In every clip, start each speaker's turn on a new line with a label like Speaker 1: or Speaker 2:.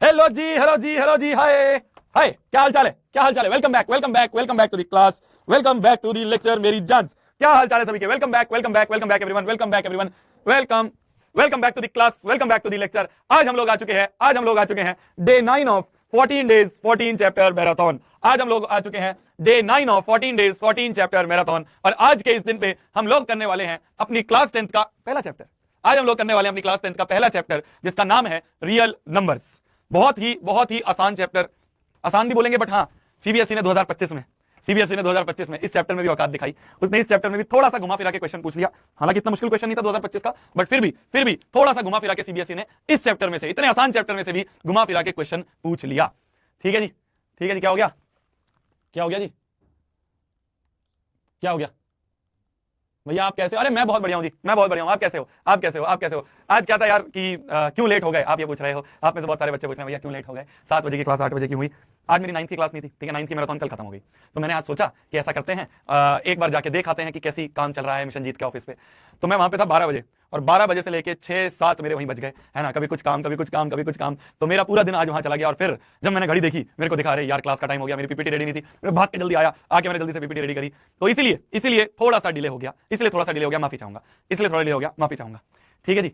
Speaker 1: Hello ji, hello ji, hello ji, hi hi, क्या हाल चाल है, क्या हाल चाल है। Welcome back, welcome back, welcome back to the class, welcome back to the lecture मेरी जान्स। क्या हाल चाल है सभी के। Welcome back, welcome back, welcome back everyone, welcome back everyone, welcome welcome back to the class, welcome back to the lecture. आज हम लोग आ चुके हैं day 9 of 14 days 14 chapter marathon. आज हम लोग आ चुके हैं day 9 of 14 days 14 chapter marathon. और आज के इस दिन पे हम लोग करने वाले हैं अपनी क्लास 10th का पहला चैप्टर। आज हम लोग करने वाले हैं अपनी क्लास 10th का पहला चैप्टर, जिसका नाम है रियल नंबर्स। बहुत ही आसान चैप्टर। आसान भी बोलेंगे बट हाँ, सीबीएसई ने 2025 में इस चैप्टर में भी औकात दिखाई। उसने इस चैप्टर में भी थोड़ा सा घुमा फिरा के क्वेश्चन पूछ लिया। हालांकि इतना मुश्किल क्वेश्चन नहीं था 2025 का, बट फिर भी थोड़ा सा घुमा फिरा के सीबीएसई ने इस चैप्टर में से, इतने आसान चैप्टर में से भी घुमा फिरा के क्वेश्चन पूछ लिया। ठीक है जी, ठीक है जी। क्या हो गया, क्या हो गया जी, क्या हो गया भैया, आप कैसे हो? अरे मैं बहुत बढ़िया हूं जी, मैं बहुत बढ़िया हूं। आप कैसे हो, आप कैसे हो, आप कैसे हो? आज क्या था यार कि क्यों लेट हो गए, आप ये पूछ रहे हो। आप में से बहुत सारे बच्चे पूछ रहे हैं भैया क्यों लेट हो गए, 7 बजे की क्लास 8 बजे की हुई। आज मेरी 9th की क्लास नहीं थी, ठीक है, 9th की मैराथन कल खत्म हो गई। तो मैंने आज सोचा कि ऐसा करते हैं, एक बार जाके देख आते हैं कि कैसी काम चल रहा है मिशन जीत के ऑफिस पे। तो मैं वहां पे था 12 बजे, और 12 बजे से लेके 6-7 मेरे वहीं बज गए, है ना। कभी कुछ काम, कभी कुछ काम, कभी कुछ काम। तो मेरा पूरा दिन आज वहां चला गया। और फिर जब मैंने घड़ी देखी, मेरे को दिखा रहे यार क्लास का टाइम हो गया, मेरी पीपीटी रेडी नहीं थी। मैं भाग के जल्दी आया, आके मैंने जल्दी से पीपीटी रेडी करी। तो इसीलिए थोड़ा सा डिले हो गया, माफी चाहूंगा, इसलिए थोड़ा डिले हो गया, माफी चाहूंगा। ठीक है जी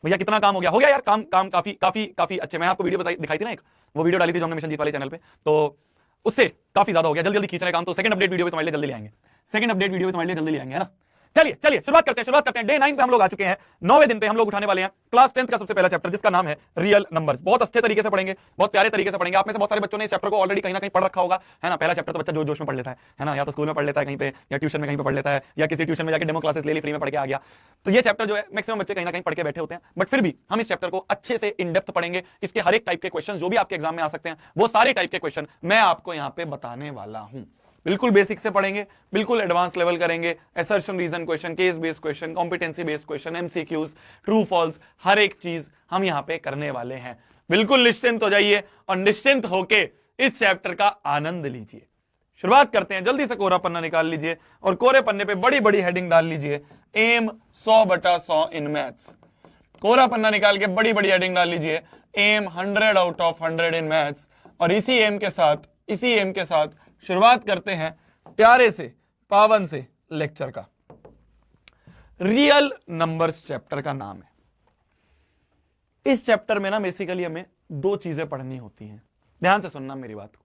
Speaker 1: भैया, कितना काम हो गया यार, काम काम काफी काफी काफी अच्छे। मैं आपको वीडियो दिखाई थी ना, एक वो वीडियो डाली थी जो हमने मिशन जीत वाले चैनल पे, तो उससे काफी ज्यादा हो गया। जल्दी जल्दी खींच रहे काम। तो सेकंड अपडेट वीडियो भी तुम्हारे लिए जल्दी ले आएंगे, है ना। चलिए शुरुआत करते हैं। डे 9 पे हम लोग आ चुके हैं। 9वें दिन पे हम लोग उठाने वाले हैं क्लास 10th का सबसे पहला चैप्टर, जिसका नाम है रियल नंबर्स। बहुत अच्छे तरीके से पढ़ेंगे, बहुत प्यारे तरीके से पढ़ेंगे। आप में से बहुत सारे बच्चों ने इस चैप्टर को ऑलरेडी कहीं ना कहीं पढ़ रखा होगा, है ना। पहला चैप्टर तो बच्चा जोश में पढ़ लेता है ना, या तो स्कूल में पढ़ लेता है कहीं पे, या ट्यूशन में कहीं पे पढ़ लेता है, या किसी ट्यूशन में जाकर डेमो क्लासेस ले ली, फ्री में पढ़ के आ गया। तो ये चैप्टर जो है मैक्सिमम बच्चे कहीं ना कहीं पढ़ के बैठे होते हैं, बट फिर भी हम इस चैप्टर को अच्छे से इन डेप्थ पढ़ेंगे। इसके हर एक टाइप के क्वेश्चन जो भी आपके एग्जाम में आ सकते हैं, वो सारे टाइप के क्वेश्चन मैं आपको यहां पे बताने वाला हूं। बिल्कुल बेसिक से पढ़ेंगे, बिल्कुल एडवांस लेवल करेंगे। Assertion reason question, case based question, competency based question, MCQs, true false, हर एक चीज हम यहां पे करने वाले हैं। बिल्कुल निश्चिंत हो जाइए और निश्चिंत होके इस चैप्टर का आनंद लीजिए। शुरुआत करते हैं। जल्दी से कोरा पन्ना निकाल लीजिए और कोरे पन्ने पे बड़ी बड़ी हेडिंग डाल लीजिए, एम 100/100 इन मैथ्स। कोरा पन्ना निकाल के बड़ी बड़ी हेडिंग डाल लीजिए, aim 100 out of 100 in maths. और इसी एम के साथ शुरुआत करते हैं प्यारे से पावन से लेक्चर का। रियल नंबर्स चैप्टर का नाम है। इस चैप्टर में ना बेसिकली हमें दो चीजें पढ़नी होती हैं। ध्यान से सुनना मेरी बात को।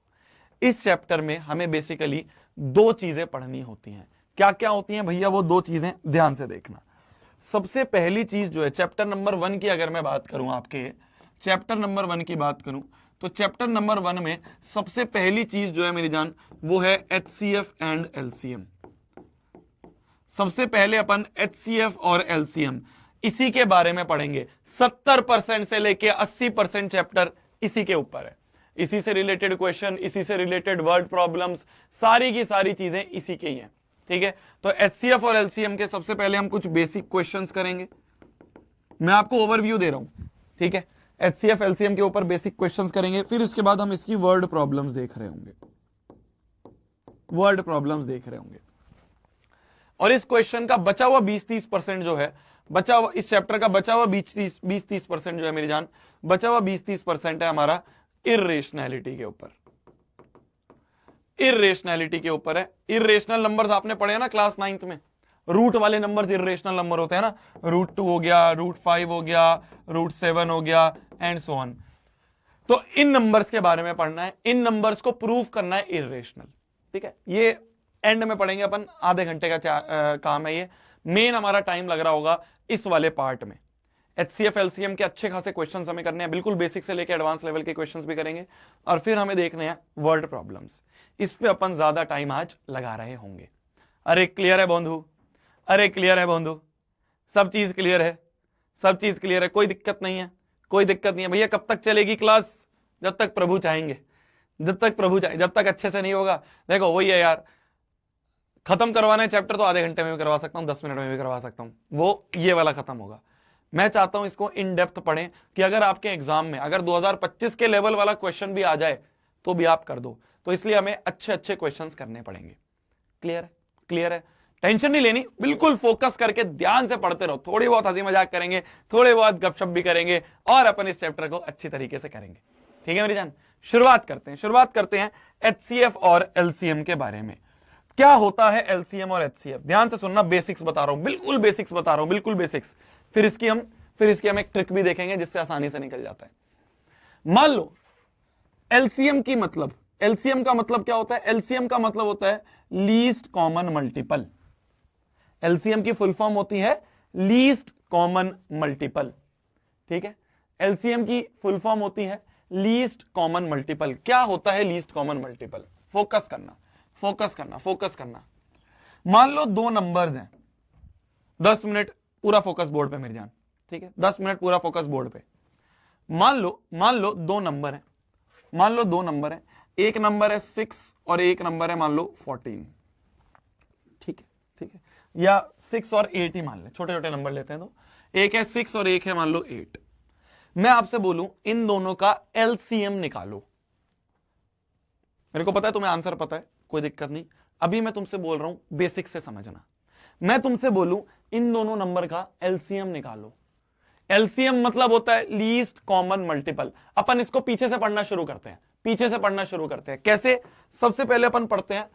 Speaker 1: इस चैप्टर में हमें बेसिकली दो चीजें पढ़नी होती हैं। क्या क्या होती हैं भैया वो दो चीजें, ध्यान से देखना। सबसे पहली चीज जो है, चैप्टर नंबर 1 की अगर मैं बात करूं, आपके चैप्टर नंबर 1 की बात करूं, तो चैप्टर नंबर 1 में सबसे पहली चीज जो है मेरी जान, वो है HCF एंड LCM। सबसे पहले अपन HCF और LCM इसी के बारे में पढ़ेंगे। 70% से लेके 80% चैप्टर इसी के ऊपर है। इसी से रिलेटेड क्वेश्चन, इसी से रिलेटेड वर्ड प्रॉब्लम्स, सारी की सारी चीजें इसी के ही हैं। ठीक है, तो HCF और LCM के सबसे पहले हम कुछ बेसिक क्वेश्चंस करेंगे। मैं आपको ओवरव्यू दे रहा हूं, ठीक है। HCF LCM के ऊपर बेसिक क्वेश्चंस करेंगे, फिर इसके बाद हम इसकी वर्ड प्रॉब्लम्स देख रहे होंगे, और इस क्वेश्चन का बचा हुआ 20-30% जो है, बचा हुआ इस चैप्टर का बचा हुआ 20-30% जो है मेरी जान, बचा हुआ 20-30% है हमारा इर्रेशनैलिटी के ऊपर। इर्रेशनैलिटी के ऊपर है। इर्रेशनल नंबर्स आपने पढ़े हैं ना क्लास 9th में। रूट वाले नंबर्स इर्रेशनल नंबर होते हैं ना, √2 हो गया, √5 हो गया, √7 हो गया, एंड सो ऑन। तो इन नंबर्स के बारे में पढ़ना है, इन नंबर्स को प्रूव करना है इर्रेशनल। ठीक है, ये एंड में पढ़ेंगे अपन, आधे घंटे का काम है ये। मेन हमारा टाइम लग रहा होगा इस वाले पार्ट में। HCF LCM के अच्छे खासे क्वेश्चंस हमें करने हैं, बिल्कुल बेसिक से लेकर एडवांस लेवल के क्वेश्चंस भी करेंगे, और फिर हमें देखने हैं वर्ड प्रॉब्लम्स। इस पे अपन ज्यादा टाइम आज लगा रहे होंगे। अरे क्लियर है बंधु, अरे क्लियर है बंधु, सब चीज क्लियर है, सब चीज क्लियर है, कोई दिक्कत नहीं है, कोई दिक्कत नहीं है भैया। कब तक चलेगी क्लास? जब तक प्रभु चाहेंगे, जब तक प्रभु चाहे, जब तक अच्छे से नहीं होगा। देखो वही है यार, खत्म करवाना है चैप्टर तो आधे घंटे में भी करवा सकता हूं, 10 मिनट में भी करवा सकता हूं, वो ये वाला खत्म होगा। मैं चाहता हूं इसको इन डेप्थ पढ़ें कि अगर आपके एग्जाम में अगर 2025 के लेवल वाला क्वेश्चन भी आ जाए तो भी आप कर दो। तो इसलिए हमें अच्छे अच्छे क्वेश्चंस करने पड़ेंगे। क्लियर है, क्लियर है। टेंशन नहीं लेनी, बिल्कुल फोकस करके ध्यान से पढ़ते रहो। थोड़ी बहुत हंसी मजाक करेंगे, थोड़े बहुत गपशप भी करेंगे, और अपन इस चैप्टर को अच्छी तरीके से करेंगे। ठीक है मेरी जान, शुरुआत करते हैं HCF और LCM के बारे में। क्या होता है LCM और HCF, ध्यान से सुनना, बेसिक्स बता रहा हूं, बिल्कुल बेसिक्स बता रहा हूं, बिल्कुल बेसिक्स। फिर इसकी हम एक ट्रिक भी देखेंगे जिससे आसानी से निकल जाता है। मान लो LCM का मतलब क्या होता है? LCM का मतलब होता है लीस्ट कॉमन मल्टीपल। LCM की फुल फॉर्म होती है लीस्ट कॉमन मल्टीपल, ठीक है। LCM की फुल फॉर्म होती है लीस्ट कॉमन मल्टीपल। क्या होता है लीस्ट कॉमन मल्टीपल? फोकस करना। मान लो दो नंबर्स हैं, 10 मिनट पूरा फोकस बोर्ड पे मेरी जान, ठीक है, 10 मिनट पूरा फोकस बोर्ड पे। मान लो दो नंबर है, एक नंबर है 6 और एक नंबर है मान लो 14, ठीक है, या 6 और 8 ही मान ले, छोटे छोटे नंबर लेते हैं। तो एक है 6 और एक है मान लो 8। मैं आपसे बोलूं इन दोनों का LCM निकालो। मेरे को पता है तुम्हें आंसर पता है, कोई दिक्कत नहीं, अभी मैं तुमसे बोल रहा हूं बेसिक से समझना। मैं तुमसे बोलूं इन दोनों नंबर का LCM निकालो। LCM मतलब होता है लीस्ट कॉमन मल्टीपल। अपन इसको पीछे से पढ़ना शुरू करते हैं। कैसे? सबसे पहले अपन पढ़ते हैं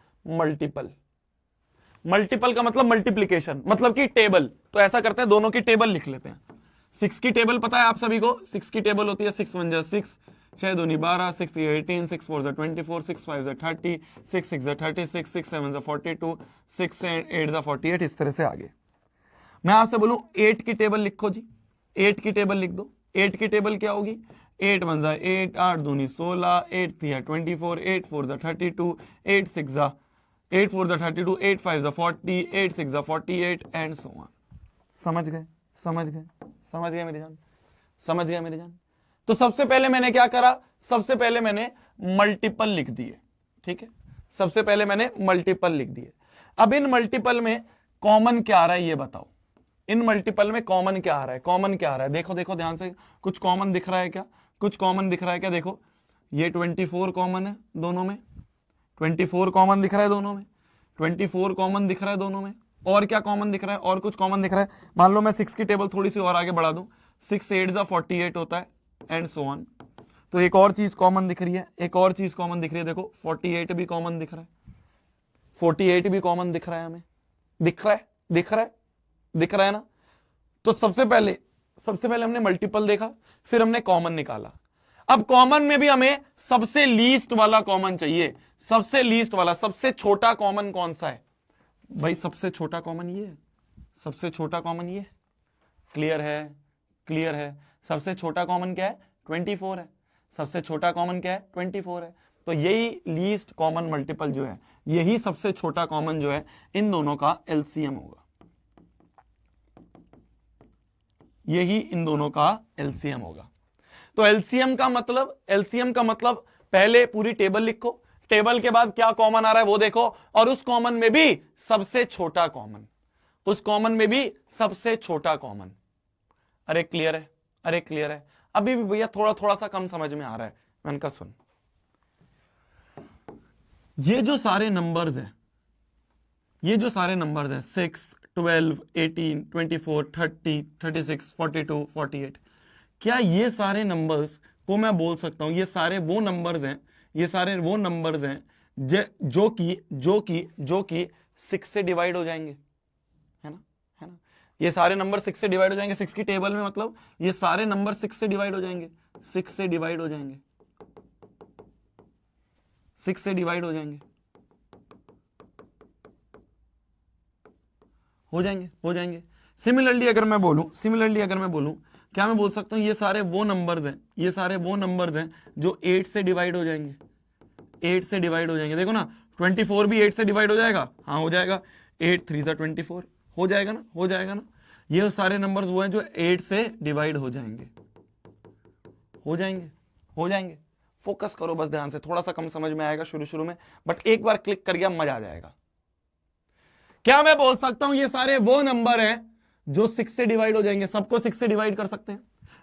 Speaker 1: मल्टीपल का मतलब मल्टीप्लीकेशन, मतलब कि टेबल। तो ऐसा करते हैं, दोनों की टेबल लिख लेते हैं। 6 की टेबल पता है आप सभी को? 6 की टेबल होती है 6 1 6, 6 2 12, 6 3 18, 6 4 24, 6 5 30, 6 6 36, 6 7 42, 6 8 48, इस तरह से आगे। मैं आपसे बोलूं 8 की टेबल लिखो जी, 8 की टेबल लिख दो। 8 की टेबल क्या होगी? 8 1 8, 8 2 16, 8 3 24, 8 4 32, 8 4 32, 8 5 40, 8 6 48 एंड सो ऑन। समझ गए मेरी जान? तो सबसे पहले मैंने क्या करा? सबसे पहले मैंने मल्टीपल लिख दिए, ठीक है, सबसे पहले मैंने मल्टीपल लिख दिए। अब इन मल्टीपल में कॉमन क्या आ रहा है ये बताओ। इन मल्टीपल में कॉमन क्या आ रहा है? देखो ध्यान से, कुछ कॉमन दिख रहा है क्या? देखो ये 24 कॉमन है दोनों में, 24 कॉमन दिख रहा है दोनों में, 24 कॉमन दिख रहा है दोनों में। और क्या कॉमन दिख रहा है? और कुछ कॉमन दिख रहा है। मान लो मैं 6 की टेबल थोड़ी सी और आगे बढ़ा दूं, 6 8 48 होता है एंड सो ऑन। तो एक और चीज कॉमन दिख रही है, देखो 48 भी कॉमन दिख रहा है, 48 भी कॉमन दिख रहा है हमें, दिख रहा है ना। तो सबसे पहले हमने मल्टीपल देखा, फिर हमने कॉमन निकाला। अब कॉमन में भी हमें सबसे लीस्ट वाला कॉमन चाहिए, सबसे छोटा कॉमन कौन सा है भाई? सबसे छोटा कॉमन ये है, क्लियर है। सबसे छोटा कॉमन क्या है? 24 है। सबसे छोटा कॉमन क्या है? 24 है। तो यही लीस्ट कॉमन मल्टीपल जो है, यही सबसे छोटा कॉमन जो है, इन दोनों का LCM होगा। तो LCM का मतलब पहले पूरी टेबल लिखो, टेबल के बाद क्या कॉमन आ रहा है वो देखो, और उस कॉमन में भी सबसे छोटा कॉमन, अरे क्लियर है? अभी भी भैया थोड़ा सा कम समझ में आ रहा है। मैंने कहा सुन, ये जो सारे नंबर्स हैं 6 12 18 24 30 36 42 48, क्या ये सारे नंबर्स को मैं बोल सकता हूं ये सारे वो नंबर्स हैं जो कि 6 से डिवाइड हो जाएंगे, है ना? ये सारे नंबर 6 से डिवाइड हो जाएंगे। 6 की टेबल में मतलब ये सारे नंबर 6 से डिवाइड हो जाएंगे, 6 से डिवाइड हो जाएंगे। सिमिलरली अगर मैं बोलूं, क्या मैं बोल सकता हूं ये सारे वो नंबर्स हैं जो 8 से डिवाइड हो जाएंगे, देखो ना 24 भी 8 से डिवाइड हो जाएगा, हाँ हो जाएगा, 8 3 24 हो जाएगा ना। ये सारे नंबर्स वो हैं जो 8 से डिवाइड हो जाएंगे। फोकस करो बस ध्यान से, थोड़ा सा कम समझ में आएगा शुरू में, बट एक बार क्लिक कर गया मजा आ जाएगा। क्या मैं बोल सकता हूं ये सारे वो नंबर हैं जो 6 से डिवाइड हो जाएंगे? सबको 6 से डिवाइड कर सकते हैं।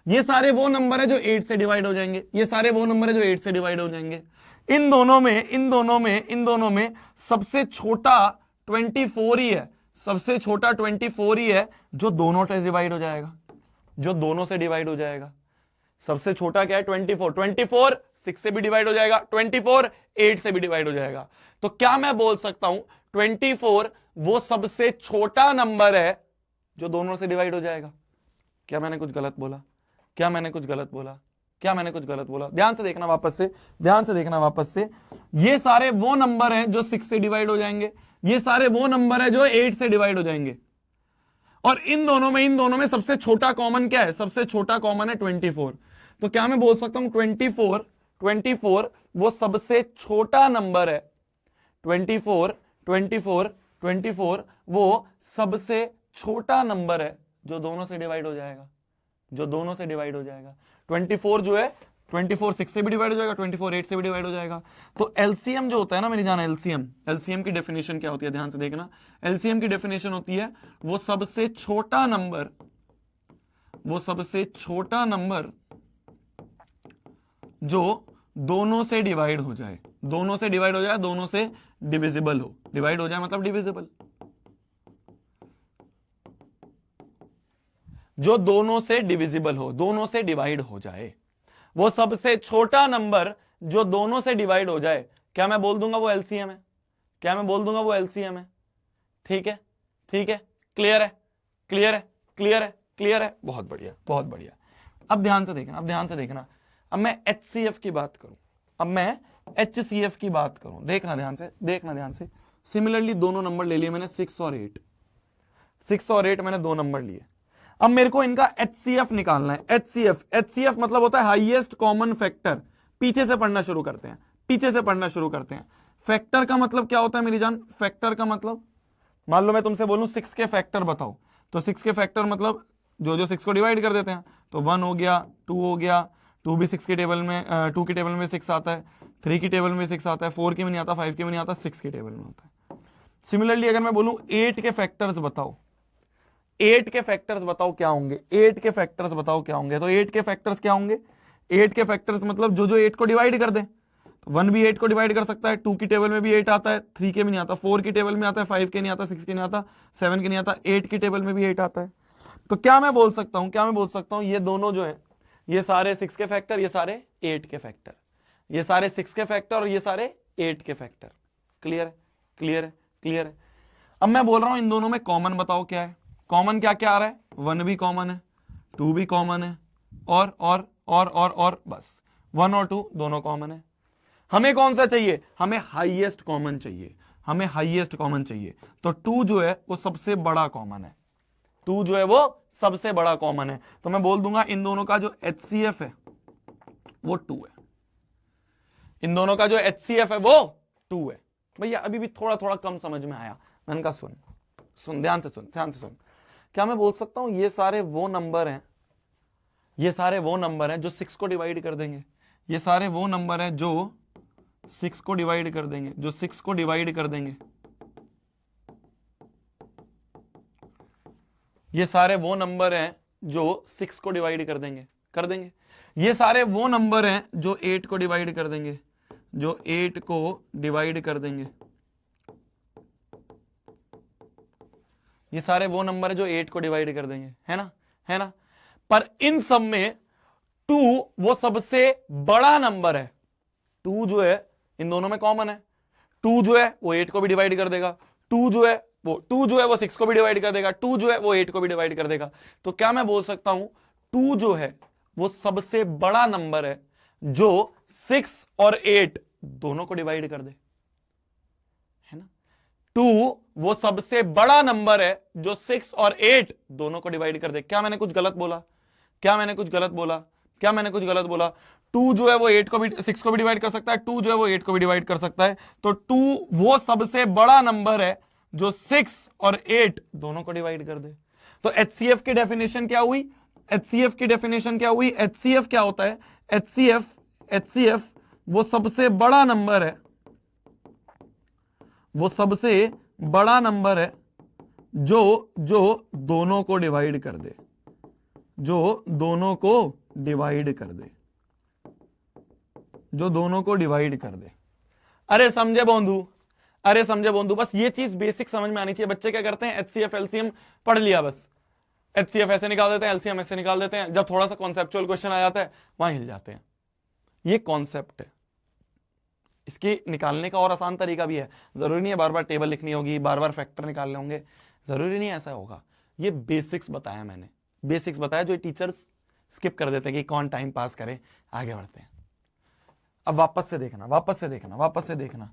Speaker 1: ये सारे वो नंबर है जो 8 से डिवाइड हो जाएंगे, इन दोनों में सबसे छोटा 24 ही है, जो दोनों से डिवाइड हो जाएगा, सबसे छोटा क्या है 24, 24 6 से भी डिवाइड हो जाएगा, 24 8 से भी डिवाइड हो जाएगा। तो क्या मैं बोल सकता हूं 24 वो सबसे छोटा नंबर है जो दोनों से डिवाइड हो जाएगा। क्या मैंने कुछ गलत बोला? क्या मैंने कुछ गलत बोला? क्या मैंने कुछ गलत बोला? ध्यान से देखना वापस से, ध्यान से देखना वापस से। ये सारे वो नंबर हैं जो 6 से डिवाइड हो जाएंगे, ये सारे वो नंबर है जो 8 से डिवाइड हो जाएंगे, और इन दोनों में सबसे छोटा कॉमन क्या है? सबसे छोटा कॉमन है 24। तो क्या मैं बोल सकता हूं 24 वो सबसे छोटा नंबर है। 24 वो सबसे छोटा नंबर है जो दोनों से डिवाइड हो जाएगा, जो दोनों से डिवाइड हो जाएगा। 24 जो है 24 6 से भी डिवाइड हो जाएगा, 24 8 से भी डिवाइड हो जाएगा। तो एलसीएम जो होता है ना मेरी जान, एलसीएम की डेफिनेशन क्या होती है? ध्यान से देखना। एलसीएम की डेफिनेशन होती है वो सबसे छोटा नंबर जो दोनों से डिवाइड हो जाए, दोनों से डिवाइड हो जाए, दोनों से डिविजिबल हो। डिवाइड हो जाए मतलब डिविजिबल, जो दोनों से डिविजिबल हो, दोनों से डिवाइड हो जाए, वो सबसे छोटा नंबर जो दोनों से डिवाइड हो जाए, क्या मैं बोल दूंगा वो एलसीएम है? क्या मैं बोल दूंगा वो एलसीएम है? ठीक है, ठीक है, क्लियर है, क्लियर है, क्लियर है, क्लियर है, बहुत बढ़िया, बहुत बढ़िया। अब ध्यान से देखना, अब ध्यान से देखना। अब मैं एचसीएफ की बात करूं, अब मैं एचसीएफ की बात करूं, देखना ध्यान से, देखना ध्यान से। सिमिलरली दोनों नंबर ले लिए मैंने, 6 और 8, 6 और 8 मैंने दो नंबर लिए। अब मेरे को इनका एचसीएफ निकालना है। एचसीएफ मतलब होता है हाईएस्ट कॉमन फैक्टर। पीछे से पढ़ना शुरू करते हैं, पीछे से पढ़ना शुरू करते हैं। फैक्टर का मतलब क्या होता है मेरी जान? फैक्टर का मतलब, मान लो मैं तुमसे बोलूं 6 के फैक्टर बताओ, तो 6 के फैक्टर मतलब जो 6 को डिवाइड कर देते हैं। तो 1 हो गया, 2 हो गया, 2 भी 6 के टेबल में, 2 की टेबल में 6 आता है, 3 की टेबल में 6 आता है, 4 की में नहीं आता, 5 की में नहीं आता, 6 की टेबल में आता है। सिमिलरली अगर मैं बोलूं 8 के फैक्टर्स बताओ, 8 के फैक्टर्स बताओ क्या होंगे, 8 के फैक्टर्स बताओ क्या होंगे, तो 8 के फैक्टर्स क्या होंगे? 8 के फैक्टर्स मतलब जो 8 को डिवाइड कर दे। तो 1 भी 8 को डिवाइड कर सकता है, 2 की टेबल में भी 8 आता है, 3 के भी नहीं आता, 4 की टेबल में आता है, 5 के नहीं आता, 6 के नहीं आता, 7 के नहीं आता, 8 की टेबल में भी 8 आता है। तो क्या मैं बोल सकता हूं, क्या मैं बोल सकता हूं, ये दोनों जो है, ये सारे 6 के फैक्टर, ये सारे 8 के फैक्टर, ये सारे 6 के फैक्टर और ये सारे 8 के फैक्टर। क्लियर है, क्लियर है, क्लियर है। अब मैं बोल रहा हूं इन दोनों में कॉमन बताओ क्या है? कॉमन क्या क्या आ रहा है? 1 भी कॉमन है, 2 भी कॉमन है, और बस 1 और 2 दोनों कॉमन है। हमें कौन सा चाहिए? हमें हाईएस्ट कॉमन चाहिए, हमें हाईएस्ट कॉमन चाहिए। तो 2 जो है वो सबसे बड़ा कॉमन है, 2 जो है वो सबसे बड़ा कॉमन है। तो मैं बोल दूंगा इन दोनों का जो एचसीएफ है वो 2 है, इन दोनों का जो एचसीएफ है वो 2 है। भैया अभी भी थोड़ा थोड़ा कम समझ में आया। मैंने कहा सुन सुन, ध्यान से सुन, ध्यान से सुन। क्या मैं बोल सकता हूं ये सारे वो नंबर हैं, ये सारे वो नंबर हैं जो 6 को डिवाइड कर देंगे, ये सारे वो नंबर हैं जो 6 को डिवाइड कर देंगे, जो 6 को डिवाइड कर देंगे, ये सारे वो नंबर हैं जो 6 को डिवाइड कर देंगे, कर देंगे। ये सारे वो नंबर हैं जो 8 को डिवाइड कर देंगे, जो 8 को डिवाइड कर देंगे। ये सारे वो नंबर है जो 8 को डिवाइड कर देंगे, है ना, है ना। पर इन सब में 2 वो सबसे बड़ा नंबर है। 2 जो है इन दोनों में कॉमन है, 2 जो है वो 8 को भी डिवाइड कर देगा, 2 जो है वो 6 को भी डिवाइड कर देगा, 2 जो है वो 8 को भी डिवाइड कर देगा। तो क्या मैं बोल सकता हूं 2 जो है वो सबसे बड़ा नंबर है जो 6 और 8 दोनों को डिवाइड कर दे, है ना। 2 वो सबसे बड़ा नंबर है जो 6 और 8 दोनों को डिवाइड कर दे। क्या मैंने कुछ गलत बोला? क्या मैंने कुछ गलत बोला? क्या मैंने कुछ गलत बोला? 2 जो है वो 8 को भी 6 को भी डिवाइड कर सकता है, 2 जो है वो 8 को भी डिवाइड कर सकता है। तो 2 वो सबसे बड़ा नंबर है जो 6 और 8 दोनों को डिवाइड कर दे। तो एचसीएफ की डेफिनेशन क्या हुई? एचसीएफ की डेफिनेशन क्या हुई? एचसीएफ क्या होता है? एचसीएफ वो सबसे बड़ा नंबर है, वो सबसे बड़ा नंबर है जो दोनों को डिवाइड कर दे, जो दोनों को डिवाइड कर दे, जो दोनों को डिवाइड कर दे। अरे समझे बोंधू, अरे समझे बोंधू, बस ये चीज बेसिक समझ में आनी चाहिए। बच्चे क्या करते हैं, एचसीएफ एलसीएम पढ़ लिया बस, HCF ऐसे निकाल देते हैं, LCM ऐसे निकाल देते हैं। जब थोड़ा सा कॉन्सेप्चुअल क्वेश्चन आ जाता है वहां हिल जाते हैं। ये कॉन्सेप्ट है, इसके निकालने का और आसान तरीका भी है। जरूरी नहीं है बार बार टेबल लिखनी होगी, बार बार फैक्टर निकालने होंगे, जरूरी नहीं ऐसा होगा। ये बेसिक्स बताया मैंने, बेसिक्स बताया जो टीचर्स स्किप कर देते हैं कि कौन टाइम पास करे। आगे बढ़ते हैं। अब वापस से देखना, वापस से देखना, वापस से देखना।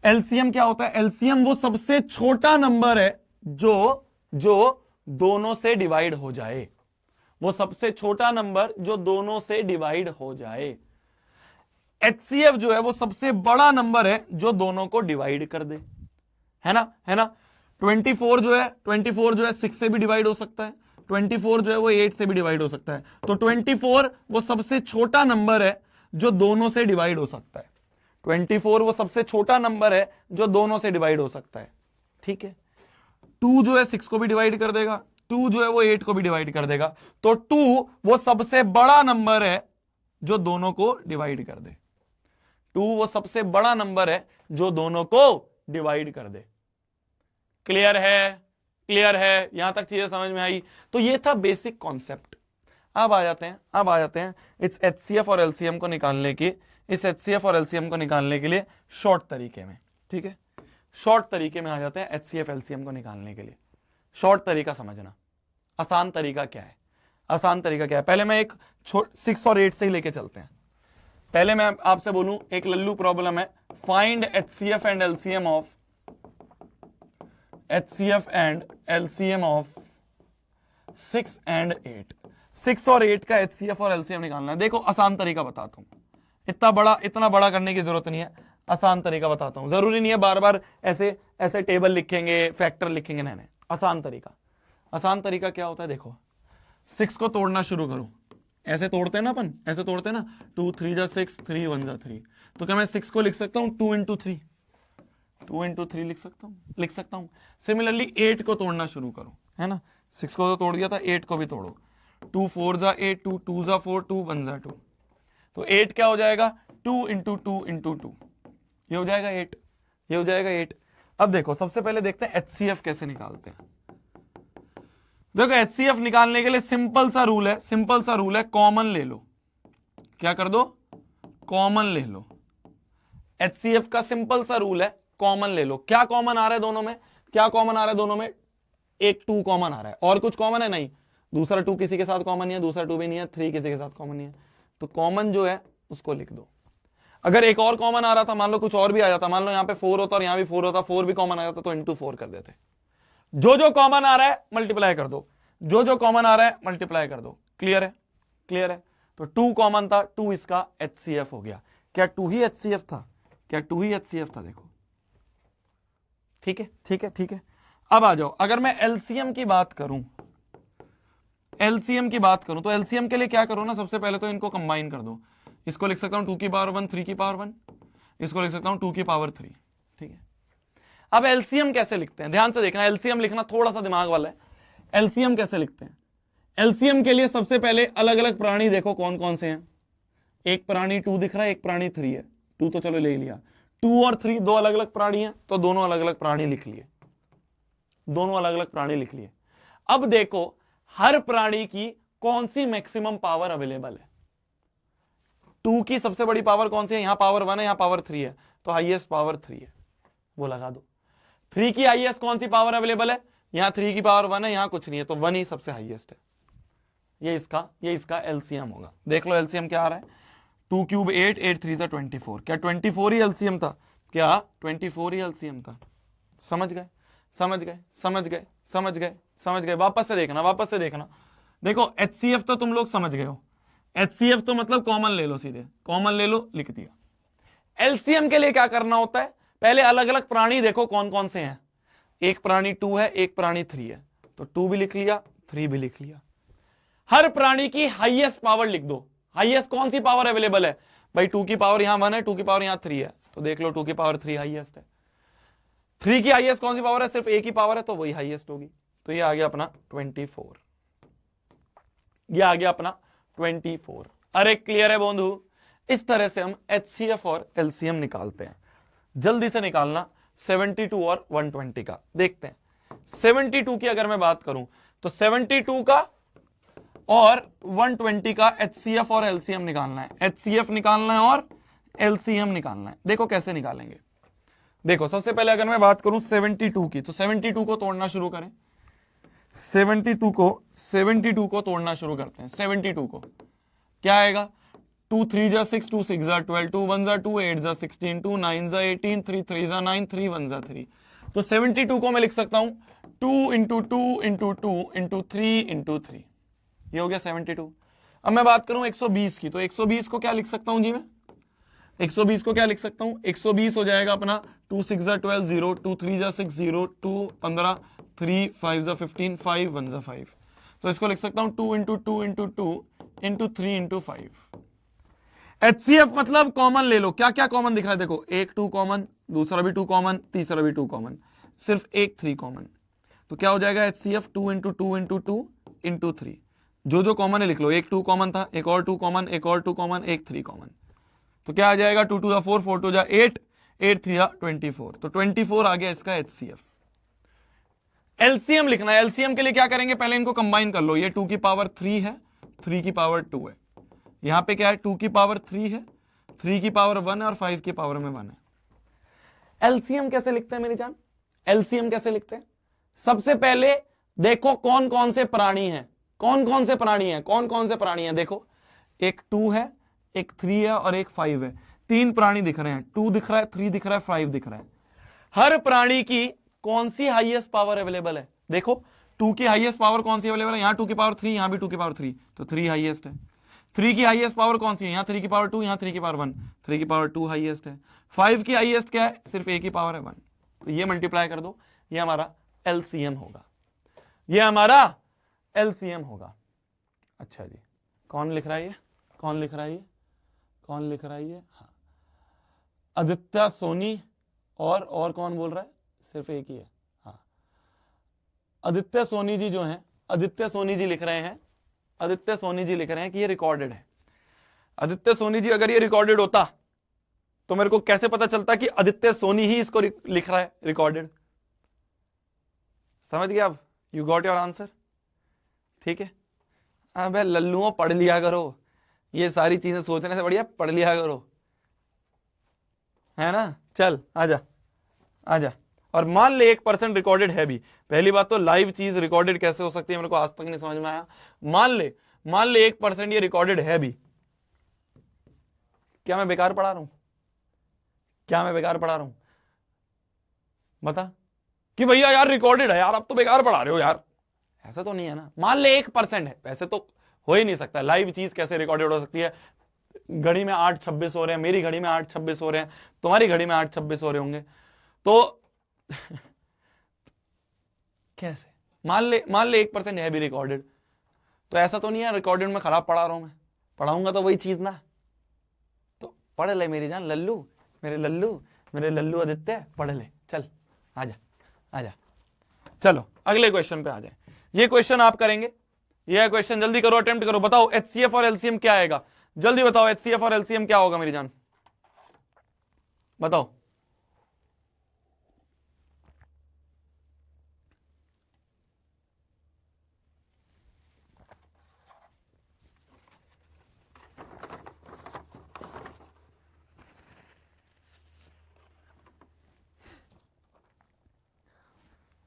Speaker 1: एलसीएम क्या होता है? एलसीएम वो सबसे छोटा नंबर है जो दोनों से डिवाइड हो जाए। वो सबसे छोटा नंबर जो दोनों से डिवाइड हो जाए। एचसीएफ जो है वो सबसे बड़ा नंबर है जो दोनों को डिवाइड कर दे, है ना, है ना। 24 जो है 6 से भी डिवाइड हो सकता है, 24 जो है वो 8 से भी डिवाइड हो सकता है। तो 24 वो सबसे छोटा नंबर है जो दोनों से डिवाइड हो सकता है। 24 वो सबसे छोटा नंबर है जो दोनों से डिवाइड हो सकता है, ठीक है। 2 जो है 6 को भी डिवाइड कर देगा, 2 जो है वो 8 को भी डिवाइड कर देगा। तो 2 वो सबसे बड़ा नंबर है जो दोनों को डिवाइड कर दे। 2 वो सबसे बड़ा नंबर है जो दोनों को डिवाइड कर दे। क्लियर है? क्लियर है? यहां तक चीजें समझ में आई? तो ये था बेसिक कॉन्सेप्ट। अब आ जाते हैं इस एचसीएफ और एलसीएम को निकालने की, इस एचसीएफ और एलसीएम को निकालने के लिए शॉर्ट तरीके में, ठीक है। शॉर्ट तरीके में आ जाते हैं एचसीएफ एलसीएम को निकालने के लिए। शॉर्ट तरीका समझना, आसान तरीका क्या है, आसान तरीका क्या है। पहले मैं एक 6 और 8 से ही लेके चलते हैं। पहले मैं आपसे बोलूं, एक लल्लू प्रॉब्लम है, find HCF and LCM of, HCF and LCM of 6 and 8। 6 और 8 का HCF और LCM निकालना है। देखो आसान तरीका बताता हूं, इतना बड़ा करने की जरूरत नहीं है, आसान तरीका बताता हूं। जरूरी नहीं है बार बार ऐसे टेबल लिखेंगे, फैक्टर लिखेंगे, नहीं। आसान तरीका क्या होता है? देखो 6 को तोड़ना शुरू करो, ऐसे तोड़ते हैं ना अपन, ऐसे तोड़ते हैं ना, 2 3 जा 6, 3 1 जा 3। तो क्या मैं 6 को लिख सकता हूं 2 into 3, 2 into 3 लिख सकता हूं। सिमिलरली 8 को तोड़ना शुरू करो, है ना। 6 को तो तोड़ दिया था, 8 को भी तोड़ो। 2 4 जा 8, 2 2 जा 4, 2 1 जा 2। तो 8 क्या हो जाएगा? 2 into 2 into 2, ये हो जाएगा 8, ये हो जाएगा 8। अब देखो सबसे पहले देखते हैं एचसीएफ कैसे निकालते हैं। देखो एचसीएफ निकालने के लिए सिंपल सा रूल है, कॉमन ले लो। क्या कर दो? कॉमन ले लो। एचसीएफ का सिंपल सा रूल है, कॉमन ले लो। क्या कॉमन आ रहा है दोनों में? क्या कॉमन आ रहा है दोनों में? एक 2 कॉमन आ रहा है, और कुछ कॉमन है नहीं। दूसरा 2 किसी के साथ कॉमन नहीं है, दूसरा 2 भी नहीं है, 3 किसी के साथ कॉमन नहीं है। तो कॉमन जो है उसको लिख दो। अगर एक और कॉमन आ रहा था, मान लो कुछ और भी आ जाता, मान लो यहां पे 4 होता और यहां भी 4 होता, 4 भी कॉमन आ जाता, तो इंटू 4 कर देते। जो कॉमन आ रहा है मल्टीप्लाई कर दो, जो कॉमन आ रहा है मल्टीप्लाई कर दो। क्लियर है? क्लियर है। तो 2 कॉमन था, 2 इसका एचसीएफ हो गया। क्या 2 ही एचसीएफ था? क्या 2 ही एचसीएफ था? देखो ठीक है, ठीक है, ठीक है। अब आ जाओ, अगर मैं एलसीएम की बात करूं, तो एलसीएम के लिए क्या करो ना, सबसे पहले तो इनको कंबाइन कर दो। इसको लिख सकता हूं 2 की पावर 1, 3 की पावर 1, इसको लिख सकता हूं 2 की पावर 3, ठीक है। अब एलसीएम कैसे लिखते हैं, ध्यान से देखना। एलसीएम लिखना थोड़ा सा दिमाग वाला है। एलसीएम कैसे लिखते हैं? एलसीएम के लिए सबसे पहले अलग अलग प्राणी देखो कौन कौन से हैं। एक प्राणी 2 दिख रहा है, एक प्राणी 3 है। 2 तो चलो ले लिया, 2 और 3 दो अलग अलग प्राणी हैं, तो दोनों अलग अलग प्राणी लिख लिए, दोनों अलग अलग प्राणी लिख लिए। अब देखो हर प्राणी की कौन सी मैक्सिमम पावर अवेलेबल है। 2 की सबसे बड़ी पावर कौन सी है? यहां पावर 1 है, यहां पावर 3 है, तो हाईएस्ट पावर 3 है, वो लगा दो। 3 की हाईएस्ट कौन सी पावर अवेलेबल है? यहां 3 की पावर 1 है, यहां कुछ नहीं है, तो 1 ही सबसे हाईएस्ट है। ये इसका एलसीएम होगा। देख लो एलसीएम क्या आ रहा है, 2 क्यूब 8, 8 3 जा 24। क्या 24 ही एलसीएम था? क्या 24 ही एलसीएम था? समझ गए, समझ गए, समझ गए, समझ गए, समझ गए। वापस से देखना, वापस से देखना। देखो एचसीएफ तो तुम लोग समझ गए हो, एचसीएफ तो मतलब कॉमन ले लो, सीधे कॉमन ले लो, लिख दिया। एलसीएम के लिए क्या करना होता है? पहले अलग अलग प्राणी देखो कौन कौन से हैं। एक प्राणी 2 है, एक प्राणी 3 है, तो 2 भी लिख लिया, 3 भी लिख लिया। हर प्राणी की हाईएस्ट पावर लिख दो। हाईएस्ट कौन सी पावर अवेलेबल है? भाई 2 की पावर यहां 1 है, 2 की पावर यहां 3 है, तो देख लो 2 की पावर 3 हाईएस्ट है। 3 की हाईएस्ट कौन सी पावर है? सिर्फ एक ही पावर है, तो वही हाईएस्ट होगी। तो ये आ गया अपना 24, ये आ गया अपना 24। अरे क्लियर है बंधु? इस तरह से हम एचसीएफ और एलसीएम निकालते हैं। जल्दी से निकालना 72 और 120 का। देखते हैं 72 की अगर मैं बात करूं, तो 72 का और 120 का HCF और LCM निकालना है, HCF निकालना है और LCM निकालना है। देखो कैसे निकालेंगे। देखो सबसे पहले अगर मैं बात करूं 72 की, तो 72 को तोड़ना शुरू करें। 72 को तोड़ना शुरू करते हैं। 72 को क्या आएगा, 2 3 जा 6, 2 6 जा 12, 2 1 जा 2, 8 जा 16, 2 9 जा 18, 3 3 जा 9, 3 1 जा 3। तो 72 को मैं लिख सकता हूं 2 इंटू 2 इंटू 2 इंटू 3 इंटू 3, ये हो गया 72। अब मैं बात करूं 120 की, तो 120 को क्या लिख सकता हूं जी मैं, 120 को क्या लिख सकता हूं, 120 हो जाएगा अपना 2 6 जा 12 0, 2 3 जा 6 0, 2 15, 3 5 जा 15, 5 1 जा 5। तो इसको लिख सकता हूं 2 into 2 into 2 into 3 into 5। HCF मतलब कॉमन ले लो, क्या क्या कॉमन दिख रहा है, देखो एक 2 कॉमन, दूसरा भी 2 कॉमन, तीसरा भी 2 कॉमन, सिर्फ एक 3 कॉमन। तो क्या हो जाएगा HCF 2 इंटू 2 इंटू 2 इंटू 3। जो जो कॉमन है लिख लो, एक 2 कॉमन था, एक और 2 कॉमन, एक और 2 कॉमन, एक 3 कॉमन। तो क्या आ जाएगा 2 2 जा 4, 4 2 जा 8, 8 3 जा 24। तो 24 आ गया इसका HCF। LCM लिखना है, LCM के लिए क्या करेंगे, पहले इनको कंबाइन कर लो। ये 2 की पावर 3 है, 3 की पावर 2 है, यहां पे क्या है 2 की पावर 3 है, 3 की पावर 1 है और 5 की पावर में 1 है। LCM कैसे लिखते हैं मेरी जान, LCM कैसे लिखते हैं, सबसे पहले देखो कौन कौन से प्राणी हैं, कौन कौन से प्राणी हैं, कौन कौन से प्राणी हैं। देखो एक 2 है, एक 3 है और एक 5 है, 3 प्राणी दिख रहे हैं, 2 दिख रहा है, 3 दिख रहा है, 5 दिख रहा है। हर प्राणी की कौन सी हाईएस्ट पावर अवेलेबल है, देखो 2 की हाईएस्ट पावर कौन सी अवेलेबल है, यहां 2 की पावर 3, यहां भी 2 की पावर 3, तो 3 हाईएस्ट है। 3 की हाईएस्ट पावर कौन सी है, यहां 3 की पावर 2, यहां 3 की पावर 1, 3 की पावर 2 हाईएस्ट है। 5 की हाईएस्ट क्या है, सिर्फ एक ही पावर है 1। तो ये मल्टीप्लाई कर दो, ये हमारा LCM होगा, ये हमारा LCM होगा। अच्छा जी, कौन लिख रहा है ये, कौन लिख रहा है ये, कौन लिख रहा है ये, हाँ आदित्य सोनी, और कौन बोल रहा है, सिर्फ एक ही है, हाँ आदित्य सोनी जी जो हैं, आदित्य सोनी जी लिख रहे हैं, आदित्य सोनी जी लिख रहे हैं कि ये रिकॉर्डेड है। आदित्य सोनी जी अगर ये रिकॉर्डेड होता तो मेरे को कैसे पता चलता कि आदित्य सोनी ही इसको लिख रहा है रिकॉर्डेड। समझ गए आप, यू गॉट योर आंसर, ठीक है। अबे लल्लुओं पढ़ लिया करो, ये सारी चीजें सोचने से बढ़िया पढ़ लिया करो, है ना। चल आजा आजा। और मान ले 1% रिकॉर्डेड है भी, पहली बात तो लाइव चीज रिकॉर्डेड कैसे हो सकती है मेरे को आज तक नहीं समझ में आया। मान ले 1% ये रिकॉर्डेड है भी, क्या मैं बेकार पढ़ा रहा हूं, क्या मैं बेकार पढ़ा रहा हूं, बता कि भैया यार रिकॉर्डेड है यार, अब तो बेकार पढ़ा रहे हो यार, ऐसा तो नहीं है ना। मान ले 1% है, वैसे तो हो ही नहीं सकता, लाइव चीज कैसे रिकॉर्डेड हो सकती है। घड़ी में 8:26 हो रहे हैं, मेरी घड़ी में 8:26 हो रहे हैं, तुम्हारी घड़ी में 8:26 हो रहे होंगे, तो कैसे मान ले 1% है भी रिकॉर्डेड, तो ऐसा तो नहीं है रिकॉर्डेड में खराब पढ़ा रहा हूं मैं, पढ़ाऊंगा तो वही चीज ना। तो पढ़ ले मेरी जान, लल्लू मेरे लल्लू आदित्य, पढ़ ले, चल आजा आजा। चलो अगले क्वेश्चन पे आ जाए, ये क्वेश्चन आप करेंगे, ये क्वेश्चन जल्दी करो, अटेम्प्ट करो, बताओ HCF और LCM क्या आएगा, जल्दी बताओ HCF और LCM क्या होगा मेरी जान, बताओ।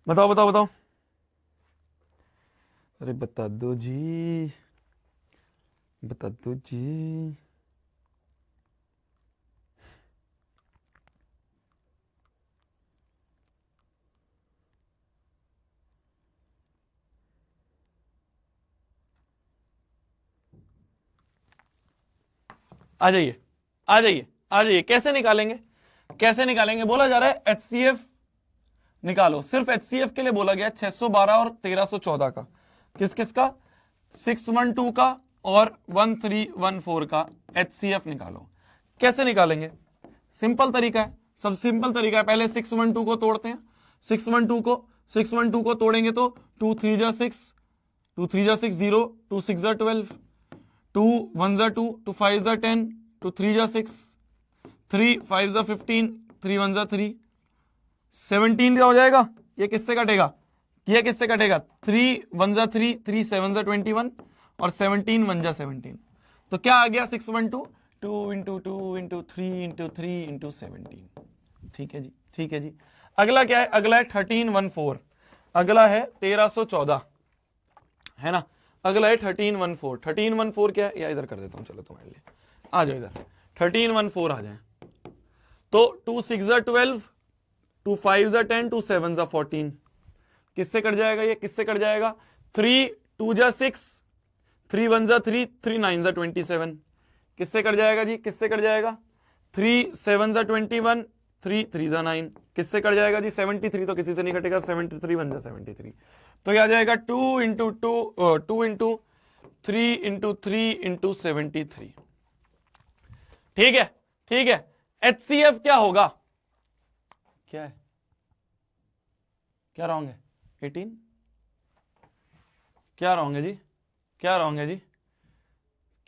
Speaker 1: बताओ बताओ बताओ, अरे बता दो जी, बता दो जी। आ जाइए आ जाइए आ जाइए, कैसे निकालेंगे, कैसे निकालेंगे, बोला जा रहा है HCF निकालो, सिर्फ HCF के लिए बोला गया 612 और 1314 का, किस किस का, 612 का और 1314 का HCF निकालो। कैसे निकालेंगे, सिंपल तरीका है, सब सिंपल तरीका है, पहले 612 को तोड़ते हैं, 612 को तोड़ेंगे तो 2 3 जा 6, 2 3 जा 6 0, 2 6 जा 12, 2 1 जा 2, 2 5 जा 10, 2 3 जा 6, 3 5 जा 15, 3 1 जा 3, 17 क्या हो जाएगा, ये किससे कटेगा, ये किससे कटेगा? 3 1 जा 3, 3 7 जा 21 और 17 1 जा 17। तो क्या आ गया? 612 2 इंटू 2 इंटू 3 इंटू 3 इंटू 17। ठीक है जी, ठीक है जी। अगला क्या है? अगला है 1314, अगला है 1314, है ना। अगला है 1314। 1314 क्या है? या इधर कर देता हूं, चलो तुम्हारे लिए, आ जाओ इधर। 1314 आ जाए तो 2 6 जा 12, 2 5 जा 10, 2 7 जा 14। किससे कट जाएगा ये? किससे कट जाएगा? 3 2 जा 6, 3 1 जा 3, 3 9 जा 27। किससे कट जाएगा जी? किससे कट जाएगा? 3 7 जा 21, 3 3 जा 9। किससे कट जाएगा जी? 73 तो किसी से नहीं कटेगा, 73 1 जा 73। तो यह आ जाएगा 2 इंटू 2 इंटू 3 इंटू 3 इंटू 73। ठीक है, ठीक है। HCF क्या होगा? क्या है? क्या रॉन्ग है? 18? क्या रॉन्ग है जी? क्या रॉन्ग है जी?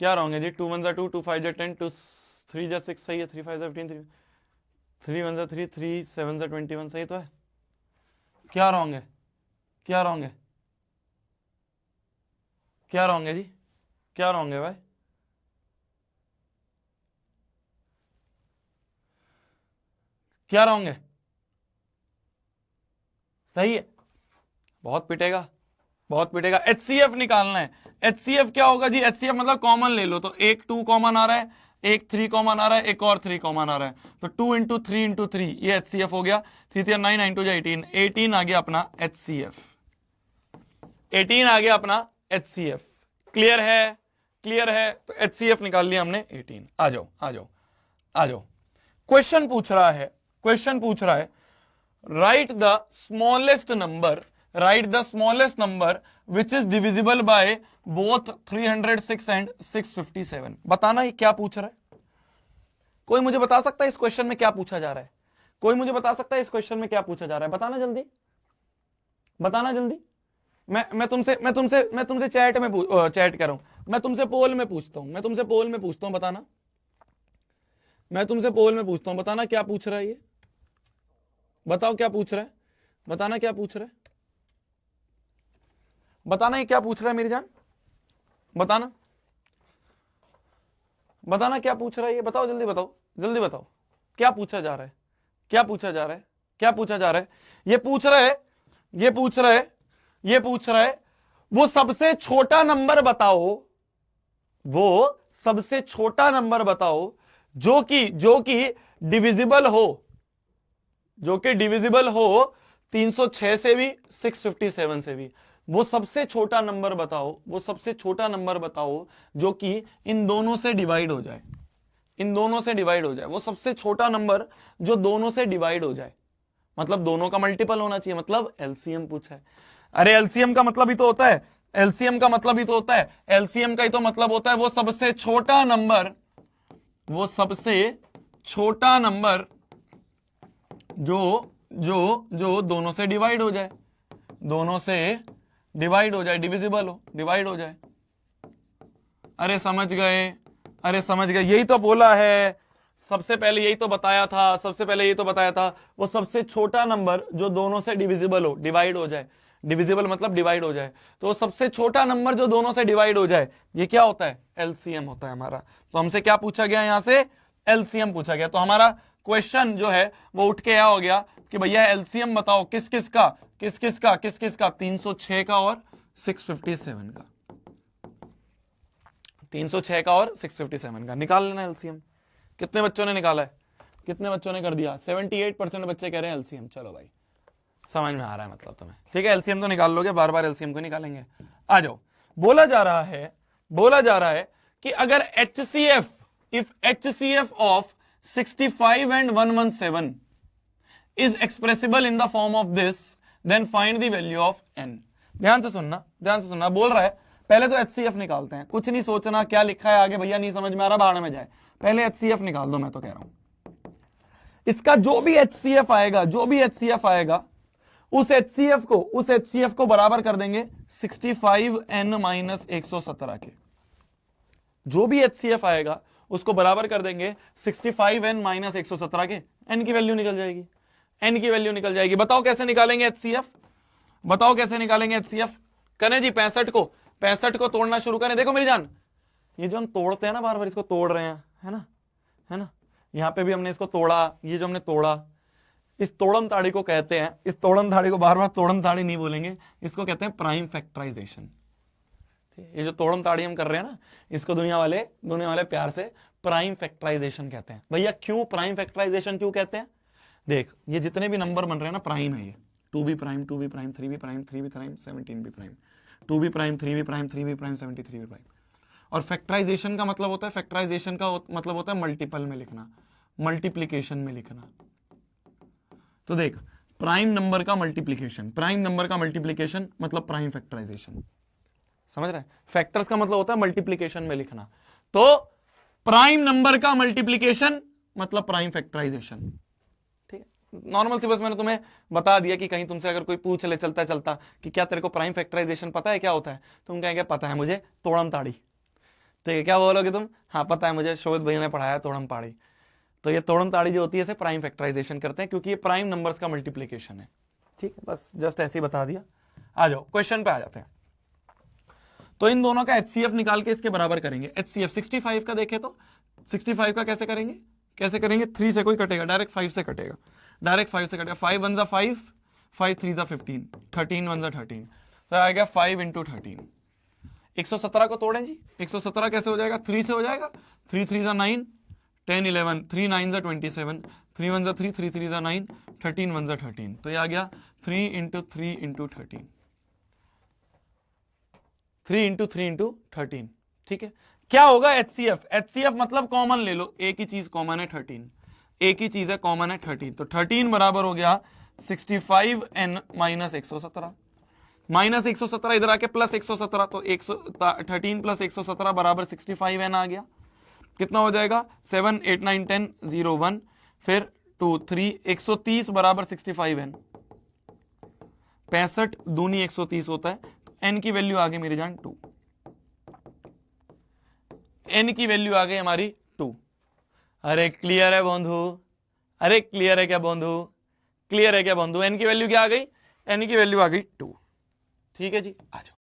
Speaker 1: क्या रॉन्ग है जी? 2 1 जा 2, 2 5 जा 10, 2 3 जा 6 सही है, 3 5 जा 15, 3 1 जा 3, 3 7 जा 21 सही तो है। क्या रॉन्ग है? क्या रॉन्ग है? क्या रॉन्ग है जी? क्या रॉन्ग है भाई? क्या रॉन्ग है? सही है। बहुत पिटेगा, बहुत पिटेगा। HCF निकालना है। HCF क्या होगा जी? HCF मतलब कॉमन ले लो, तो एक 2 कॉमन आ रहा है, एक 3 कॉमन आ रहा है, एक और 3 कॉमन आ रहा है, तो 2 इंटू 3 इंटू 3 ये HCF हो गया। 3 3 9 9 2 18, 18 आ गया अपना HCF। 18 आ गया अपना HCF। क्लियर है? क्लियर है? तो HCF निकाल लिया हमने 18। आ जाओ, आ जाओ, आ जाओ। क्वेश्चन पूछ रहा है, क्वेश्चन पूछ रहा है, right the smallest number, write the smallest number which is divisible by both 306 and 657। बताना ही क्या पूछ रहा है? कोई मुझे बता सकता है इस क्वेश्चन में क्या पूछा जा रहा है? कोई मुझे बता सकता है इस क्वेश्चन में क्या पूछा जा रहा है? बताना जल्दी, बताना जल्दी। मैं तुमसे चैट में चैट कर रहा हूं, मैं तुमसे पोल में पूछता हूं, मैं तुमसे पोल में पूछता हूं, बताना। मैं तुमसे पोल में पूछता हूं, बताना क्या पूछ रहा है ये? बताओ क्या पूछ रहा है? बताना क्या पूछ रहा है? बताना ये क्या पूछ रहा है मेरी जान? बताना, बताना क्या पूछ रहा है ये? बताओ जल्दी, बताओ जल्दी, बताओ क्या पूछा जा रहा है? क्या पूछा जा रहा है? क्या पूछा जा रहा है? ये पूछ रहा है, ये पूछ रहा है, ये पूछ रहा है, वो सबसे छोटा नंबर बताओ, वो सबसे छोटा नंबर बताओ जो कि डिविजिबल हो, जो कि डिविजिबल हो 306 से भी, 657 से भी। वो सबसे छोटा नंबर बताओ, वो सबसे छोटा नंबर बताओ जो कि इन दोनों से डिवाइड हो जाए, इन दोनों से डिवाइड हो जाए। वो सबसे छोटा नंबर जो दोनों से डिवाइड हो जाए, मतलब दोनों का मल्टीपल होना चाहिए, मतलब एलसीएम पूछा है। अरे एलसीएम का मतलब ही तो होता है, एलसीएम का मतलब ही तो होता है, एलसीएम का ही तो मतलब होता है वो सबसे छोटा नंबर, वो सबसे छोटा नंबर जो जो जो दोनों से डिवाइड हो जाए, दोनों से डिवाइड हो जाए, डिविजिबल हो, डिवाइड हो जाए। अरे समझ गए, अरे समझ गए, यही तो बोला है, सबसे पहले यही तो बताया था, सबसे पहले यही तो बताया था, वो सबसे छोटा नंबर जो दोनों से डिविजिबल हो, डिवाइड हो जाए। डिविजिबल मतलब डिवाइड हो जाए, तो सबसे छोटा नंबर जो दोनों से डिवाइड हो जाए, ये क्या होता है? एलसीएम होता है हमारा। तो हमसे क्या पूछा गया यहां से? एलसीएम पूछा गया। तो हमारा क्वेश्चन जो है वो उठ के यह हो गया कि भैया एलसीएम बताओ किस किस का, किस किस का, किस किस का? 306 का और 657 का, 306 का और 657 का निकाल लेना एलसीएम। कितने बच्चों ने निकाला है? कितने बच्चों ने कर दिया? 78% बच्चे कह रहे हैं एलसीएम। चलो भाई समझ में आ रहा है मतलब तुम्हें, ठीक है। एलसीएम तो निकाल लोगे, बार बार एलसीएम को निकालेंगे। आ जाओ। बोला जा रहा है, बोला जा रहा है कि अगर HCF, if HCF of 65 and 117 is expressible in the form of this, then find the value of n। ध्यान से सुनना, ध्यान से सुनना। बोल रहा है पहले तो HCF निकालते हैं, कुछ नहीं सोचना क्या लिखा है आगे, भैया नहीं समझ में आ रहा बाहर में जाए, पहले HCF निकाल दो। मैं तो कह रहा हूं इसका जो भी HCF आएगा, जो भी HCF आएगा, उस HCF को बराबर कर देंगे 65n माइनस 117 के। जो भी HCF आएगा उसको बराबर कर देंगे 65n माइनस 117 के। n की वैल्यू निकल जाएगी, n की वैल्यू निकल जाएगी। बताओ कैसे निकालेंगे HCF? बताओ कैसे निकालेंगे एचसीएफ? करें जी 65 को तोड़ना शुरू करें। देखो मेरी जान, ये जो हम तोड़ते हैं ना बार बार, इसको तोड़ रहे हैं, है ना, यहां पे भी हमने इसको तोड़ा, ये जो हमने तोड़ा, इस तोड़म ताड़ी को कहते हैं, इस तोड़म ताड़ी को बार बार तोड़म ताड़ी नहीं बोलेंगे, इसको कहते हैं प्राइम फैक्टराइजेशन। ये जो तोड़म ताड़ी हम कर रहे हैं ना, इसको दुनिया वाले प्यार से प्राइम फैक्टराइजेशन कहते हैं। भैया क्यों प्राइम फैक्टराइजेशन क्यों कहते हैं? देख, ये जितने भी नंबर बन रहे हैं ना, प्राइम है ये। 2b prime, 2b prime, 3b prime, 3b prime, 17b prime, 2b prime, 3b prime, 3b prime, 73b prime. और फैक्टराइजेशन का मतलब होता है, फैक्टराइजेशन का मतलब होता है मल्टीपल में लिखना, मल्टीप्लीकेशन में लिखना। तो देख, प्राइम नंबर का मल्टीप्लीकेशन, प्राइम नंबर का मल्टीप्लीकेशन मतलब प्राइम फैक्टराइजेशन। समझ रहे हैं? फैक्टर्स का मतलब होता है मल्टीप्लीकेशन में लिखना, तो प्राइम नंबर का मल्टीप्लीकेशन मतलब प्राइम फैक्टराइजेशन। ठीक है, नॉर्मल सी, बस मैंने तुम्हें बता दिया कि कहीं तुमसे अगर कोई पूछ ले चलता चलता कि क्या तेरे को प्राइम फैक्टराइजेशन पता है क्या होता है, तुम कहेंगे पता है मुझे, तोड़म ताड़ी। ठीक है, क्या बोलोगे तुम? हाँ पता है मुझे, शोभित भैया ने पढ़ाया तोड़म ताड़ी। तो ये तोड़म ताड़ी जो होती है इसे प्राइम फैक्टराइजेशन करते हैं, क्योंकि ये प्राइम नंबर्स का मल्टीप्लीकेशन है। ठीक है, बस जस्ट ऐसे ही बता दिया। आ जाओ क्वेश्चन पे आ जाते हैं। तो इन दोनों का एचसीएफ निकाल के इसके बराबर करेंगे। एचसीएफ 65 का देखे तो 65 का कैसे करेंगे? 3 से कोई कटेगा, डायरेक्ट 5 से कटेगा, डायरेक्ट 5 से कटेगा। 5 1 5, 5 3 15, 13 1 13, तो आएगा 5 इंटू 13। 117 को तोड़ें जी, 117 कैसे हो जाएगा? 3 से हो जाएगा, 3 3 9, 10 11, 3 9 27, 3 1 3, 3 3 9, 13 1 13, तो ये आ गया 3 इंटू 3 इंटू 13, 3 इंटू 3 इंटू 13। ठीक है, क्या होगा एचसीएफ? एचसीएफ मतलब कॉमन ले लो, एक ही चीज कॉमन है 13, एक ही चीज है कॉमन है 13, तो 13 बराबर हो गया 65n माइनस 117, माइनस 117 इधर आके प्लस 117, तो 13 प्लस 117 बराबर 65n आ गया। कितना हो जाएगा? 7 8 9 10 0 1, फिर 2 3, 130 बराबर 65n, 65 दूनी 130 होता है, तो n की वैल्यू आ गई मेरी जान 2, n की वैल्यू आ गई हमारी 2। अरे क्लियर है बंधु? अरे क्लियर है क्या बंधु? क्लियर है क्या बंधु? n की वैल्यू क्या आ गई? n की वैल्यू आ गई 2। ठीक है जी, आ जाओ।